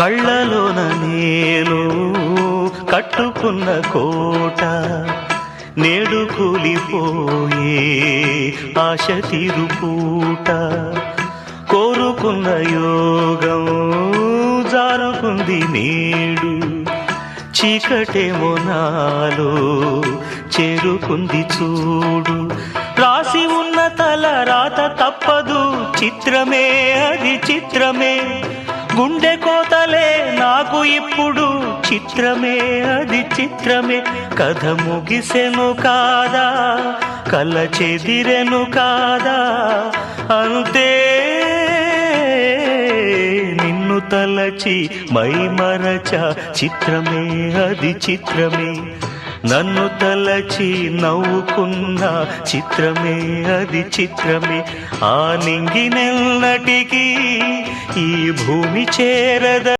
కళ్ళలోన నేను కట్టుకున్న కోట నేడు కూలిపోయే ఆశ తీరుపూట కోరుకున్న యోగం జారుకుంది నేడు చీకటేమో నాలో చేరుకుంది చూడు రాసి ఉన్న తల రాత తప్పదు చిత్రమే అది చిత్రమే గుండె కోతలే నాకు ఇప్పుడు చిత్రమే అది చిత్రమే కథ ముగిసెను కాదా కళ్ళ చెదిరెను కాదా అంతే నిన్ను తలచి మై మరచ చిత్రమే అది చిత్రమే నన్ను తలచి నవ్వుకున్న చిత్రమే అది చిత్రమే ఆ నింగినెన్నటికీ ఈ భూమి చేరద